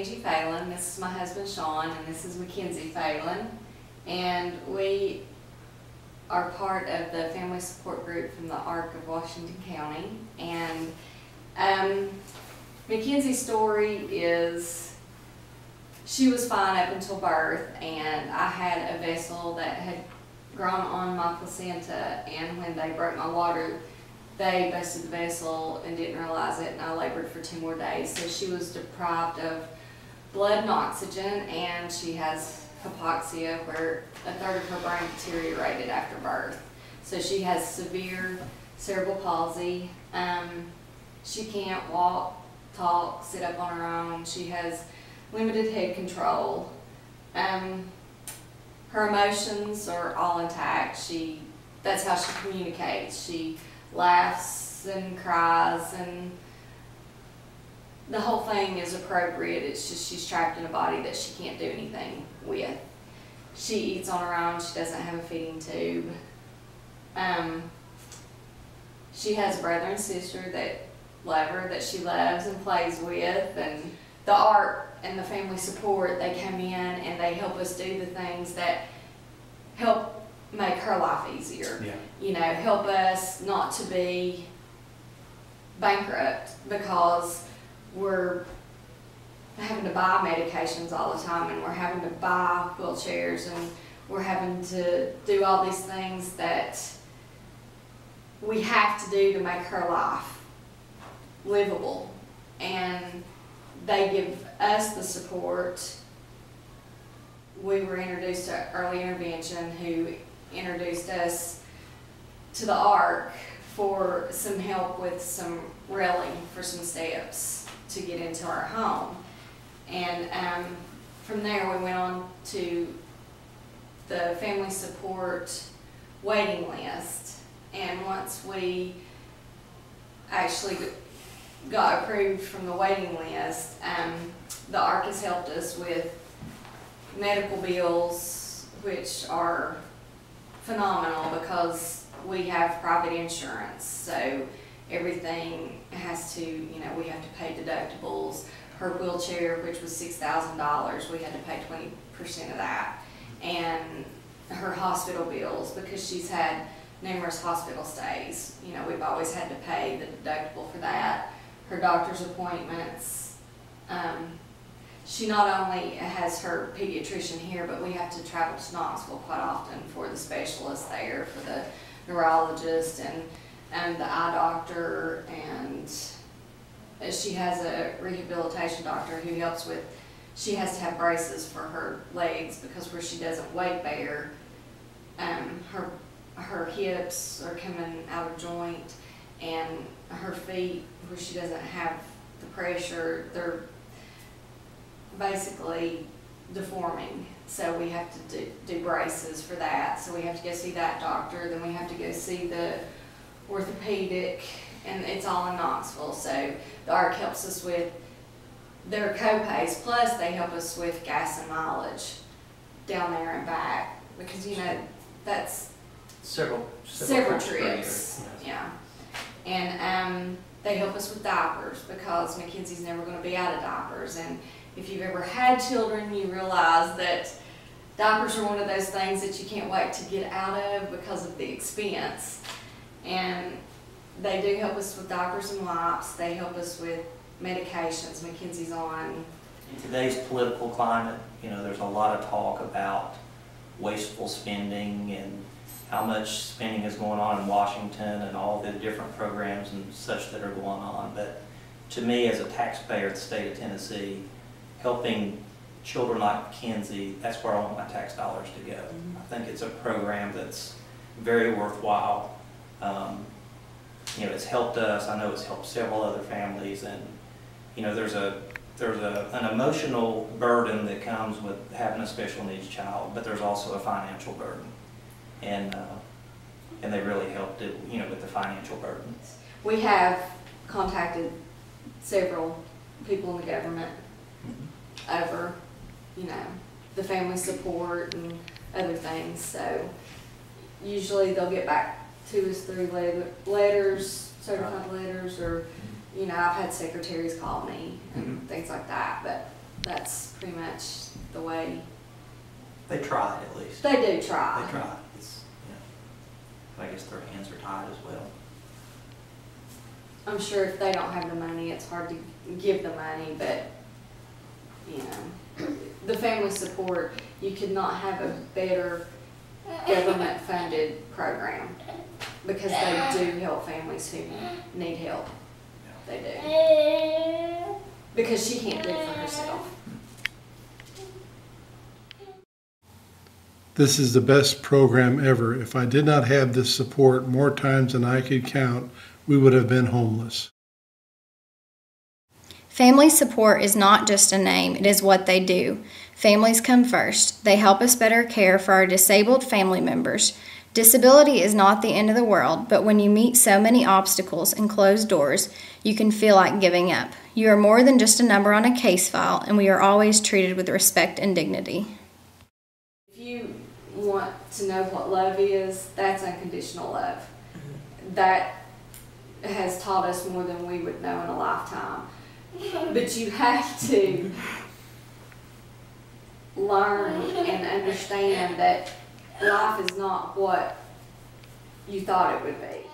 Angie Phelan. This is my husband Sean, and this is Mackenzie Phelan. And we are part of the family support group from the ARC of Washington County. And Mackenzie's story is, she was fine up until birth, and I had a vessel that had grown on my placenta, and when they broke my water, they busted the vessel and didn't realize it, and I labored for 2 more days. So she was deprived of blood and oxygen, and she has hypoxia, where 1/3 of her brain deteriorated after birth. So she has severe cerebral palsy. She can't walk, talk, sit up on her own. She has limited head control. Her emotions are all intact. That's how she communicates. She laughs and cries, and the whole thing is appropriate. It's just she's trapped in a body that she can't do anything with. She eats on her own. She doesn't have a feeding tube. She has a brother and sister that love her, that she loves and plays with, and the ARC and the family support, they come in and they help us do the things that help make her life easier. Yeah. You know, help us not to be bankrupt because we're having to buy medications all the time, and we're having to buy wheelchairs, and we're having to do all these things that we have to do to make her life livable. And they give us the support. We were introduced to Early Intervention, who introduced us to the ARC for some help with some railing for some steps to get into our home. And from there we went on to the family support waiting list. And once we actually got approved from the waiting list, the ARC has helped us with medical bills, which are phenomenal because we have private insurance. So everything has to, you know, we have to pay deductibles. Her wheelchair, which was $6,000, we had to pay 20% of that. And her hospital bills, because she's had numerous hospital stays, you know, we've always had to pay the deductible for that. Her doctor's appointments. She not only has her pediatrician here, but we have to travel to Knoxville quite often for the specialist there, for the neurologist and the eye doctor, and she has a rehabilitation doctor who helps with, she has to have braces for her legs because where she doesn't weight bear, her hips are coming out of joint, and her feet, where she doesn't have the pressure, they're basically deforming. So we have to do braces for that. So we have to go see that doctor. Then we have to go see the orthopedic, and it's all in Knoxville. So the ARC helps us with their co-pays, plus they help us with gas and mileage down there and back, because, you know, that's Several trips. Yeah. And they help us with diapers, because Mackenzie's never going to be out of diapers. And if you've ever had children, you realize that diapers are one of those things that you can't wait to get out of because of the expense. And they do help us with diapers and wipes. They help us with medications Mackenzie's on. In today's political climate, you know, there's a lot of talk about wasteful spending and how much spending is going on in Washington and all the different programs and such that are going on. But to me, as a taxpayer in the state of Tennessee, helping children like Mackenzie, that's where I want my tax dollars to go. Mm-hmm. I think it's a program that's very worthwhile. You know, it's helped us. I know it's helped several other families, and you know, there's an emotional burden that comes with having a special needs child, but there's also a financial burden, and they really helped it, you know, with the financial burden. We have contacted several people in the government over, you know, the family support and other things. So usually they'll get back to us through letters, certified letters, or, you know, I've had secretaries call me and things like that. But that's pretty much the way They tried at least. they do try. They tried. It's, I guess their hands are tied as well. I'm sure if they don't have the money, it's hard to give the money, but, the family support, you could not have a better government-funded program, because they do help families who need help. They do. Because she can't do it for herself. This is the best program ever. If I did not have this support more times than I could count, we would have been homeless. Family support is not just a name, it is what they do. Families come first. They help us better care for our disabled family members. Disability is not the end of the world, but when you meet so many obstacles and closed doors, you can feel like giving up. You are more than just a number on a case file, and we are always treated with respect and dignity. If you want to know what love is, that's unconditional love. That has taught us more than we would know in a lifetime. But you have to learn and understand that life is not what you thought it would be.